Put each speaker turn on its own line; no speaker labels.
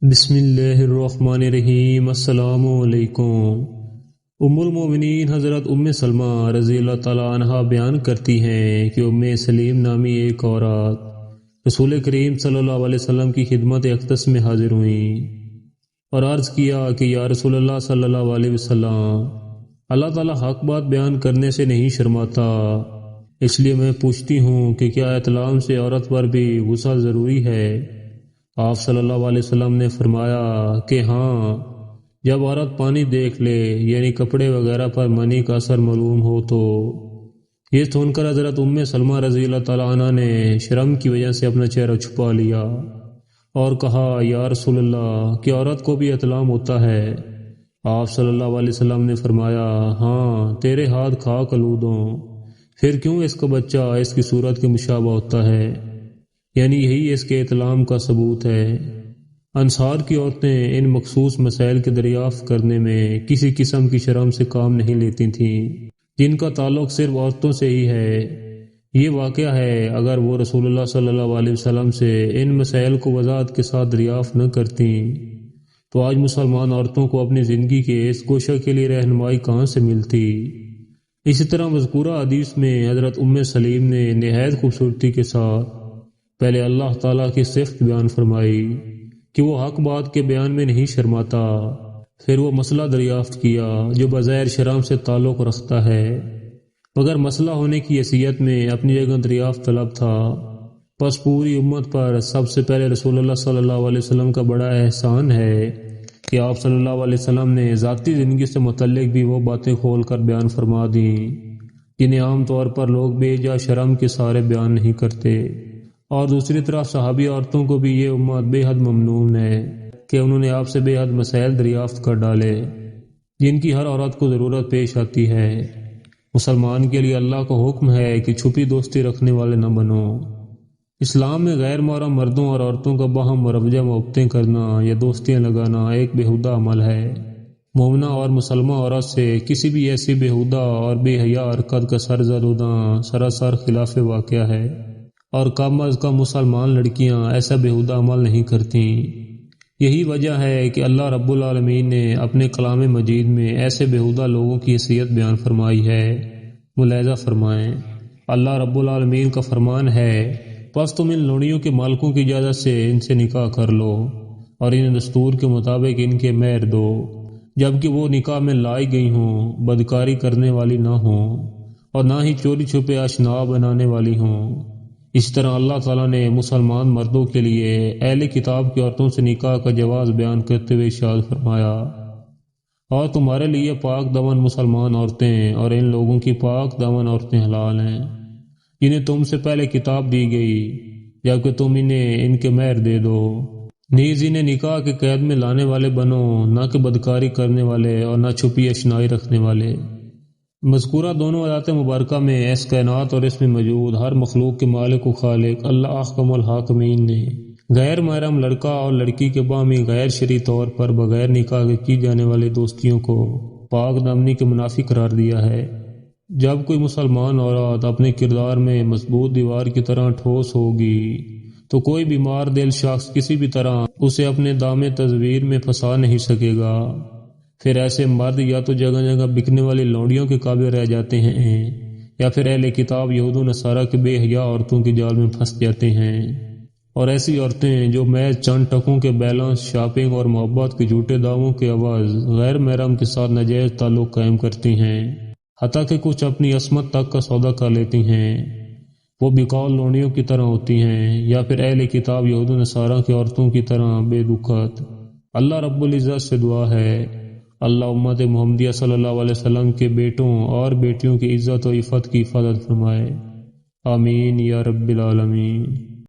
بسم اللہ الرحمن الرحیم۔ السلام علیکم۔ ام المومنین حضرت ام سلمہ رضی اللہ تعالیٰ عنہا بیان کرتی ہیں کہ ام سلیم نامی ایک عورت رسول کریم صلی اللہ علیہ وسلم کی خدمت اقدس میں حاضر ہوئیں اور عرض کیا کہ یا رسول اللہ صلی اللہ علیہ وسلم، اللہ تعالیٰ حق بات بیان کرنے سے نہیں شرماتا، اس لیے میں پوچھتی ہوں کہ کیا اطلام سے عورت پر بھی غسل ضروری ہے؟ آپ صلی اللہ علیہ وسلم نے فرمایا کہ ہاں، جب عورت پانی دیکھ لے یعنی کپڑے وغیرہ پر منی کا اثر معلوم ہو تو۔ یہ سن کر حضرت ام سلمہ رضی اللہ تعالیٰ عنہ نے شرم کی وجہ سے اپنا چہرہ چھپا لیا اور کہا یا رسول اللہ، کہ عورت کو بھی اطلام ہوتا ہے؟ آپ صلی اللہ علیہ وسلم نے فرمایا ہاں، تیرے ہاتھ خاک آلودوں، پھر کیوں اس کا بچہ اس کی صورت کے مشابہ ہوتا ہے؟ یعنی یہی اس کے اطلام کا ثبوت ہے۔ انصار کی عورتیں ان مخصوص مسائل کے دریافت کرنے میں کسی قسم کی شرم سے کام نہیں لیتی تھیں، جن کا تعلق صرف عورتوں سے ہی ہے۔ یہ واقعہ ہے، اگر وہ رسول اللہ صلی اللہ علیہ وسلم سے ان مسائل کو وضاحت کے ساتھ دریافت نہ کرتیں تو آج مسلمان عورتوں کو اپنی زندگی کے اس گوشہ کے لیے رہنمائی کہاں سے ملتی؟ اسی طرح مذکورہ حدیث میں حضرت ام سلیم نے نہایت خوبصورتی کے ساتھ پہلے اللہ تعالیٰ کی صفت بیان فرمائی کہ وہ حق بات کے بیان میں نہیں شرماتا، پھر وہ مسئلہ دریافت کیا جو بظاہر شرم سے تعلق رکھتا ہے مگر مسئلہ ہونے کی حیثیت میں اپنی جگہ دریافت طلب تھا۔ پس پوری امت پر سب سے پہلے رسول اللہ صلی اللہ علیہ وسلم کا بڑا احسان ہے کہ آپ صلی اللہ علیہ وسلم نے ذاتی زندگی سے متعلق بھی وہ باتیں کھول کر بیان فرما دیں جنہیں عام طور پر لوگ بے جا شرم کے سارے بیان نہیں کرتے۔ اور دوسری طرف صحابی عورتوں کو بھی یہ امت بے حد ممنون ہے کہ انہوں نے آپ سے بے حد مسائل دریافت کر ڈالے جن کی ہر عورت کو ضرورت پیش آتی ہے۔ مسلمان کے لیے اللہ کا حکم ہے کہ چھپی دوستی رکھنے والے نہ بنو۔ اسلام میں غیر محرم مردوں اور عورتوں کا باہم مروجہ محبتیں کرنا یا دوستیاں لگانا ایک بیہودہ عمل ہے۔ مومنہ اور مسلمہ عورت سے کسی بھی ایسی بیہودہ اور بے حیا حرکت کا سرزد ہونا سراسر خلاف واقعہ ہے، اور کم از کم مسلمان لڑکیاں ایسا بیہودہ عمل نہیں کرتیں۔ یہی وجہ ہے کہ اللہ رب العالمین نے اپنے کلام مجید میں ایسے بیہودہ لوگوں کی حیثیت بیان فرمائی ہے۔ ملاحظہ فرمائیں، اللہ رب العالمین کا فرمان ہے پس تم ان لونڈیوں کے مالکوں کی اجازت سے ان سے نکاح کر لو اور انہیں دستور کے مطابق ان کے مہر دو، جبکہ وہ نکاح میں لائی گئی ہوں، بدکاری کرنے والی نہ ہوں اور نہ ہی چوری چھپے آشنا بنانے والی ہوں۔ اس طرح اللہ تعالیٰ نے مسلمان مردوں کے لیے اہل کتاب کی عورتوں سے نکاح کا جواز بیان کرتے ہوئے ارشاد فرمایا اور تمہارے لیے پاک دامن مسلمان عورتیں اور ان لوگوں کی پاک دامن عورتیں حلال ہیں جنہیں تم سے پہلے کتاب دی گئی، جبکہ تم انہیں ان کے مہر دے دو۔ نیز انہیں نکاح کے قید میں لانے والے بنو، نہ کہ بدکاری کرنے والے اور نہ چھپی اشنائی رکھنے والے۔ مذکورہ دونوں آیات مبارکہ میں اس کائنات اور اس میں موجود ہر مخلوق کے مالک و خالق اللہ احکم الحاکمین نے غیر محرم لڑکا اور لڑکی کے باہمی غیر شرعی طور پر بغیر نکاح کے کی جانے والی دوستیوں کو پاک دامنی کے منافی قرار دیا ہے۔ جب کوئی مسلمان عورت اپنے کردار میں مضبوط دیوار کی طرح ٹھوس ہوگی تو کوئی بیمار دل شخص کسی بھی طرح اسے اپنے دام تزویر میں پھنسا نہیں سکے گا۔ پھر ایسے مرد یا تو جگہ جگہ بکنے والی لونڈیوں کے قابل رہ جاتے ہیں یا پھر اہل کتاب یہود و نصارہ کے بے حیا عورتوں کے جال میں پھنس جاتے ہیں، اور ایسی عورتیں جو محض چند ٹکوں کے بیلنس، شاپنگ اور محبت کے جھوٹے دعووں کے عوض غیر محرم کے ساتھ ناجائز تعلق قائم کرتی ہیں، حتیٰ کہ کچھ اپنی عصمت تک کا سودا کر لیتی ہیں، وہ بقول لونڈیوں کی طرح ہوتی ہیں یا پھر اہل کتاب یہود و نصارہ کی عورتوں کی طرح بے دکھت۔ اللہ رب العزت سے دعا ہے اللہ امت محمدیہ صلی اللہ علیہ وسلم کے بیٹوں اور بیٹیوں کی عزت و عفت کی حفاظت فرمائے، آمین یا رب العالمین۔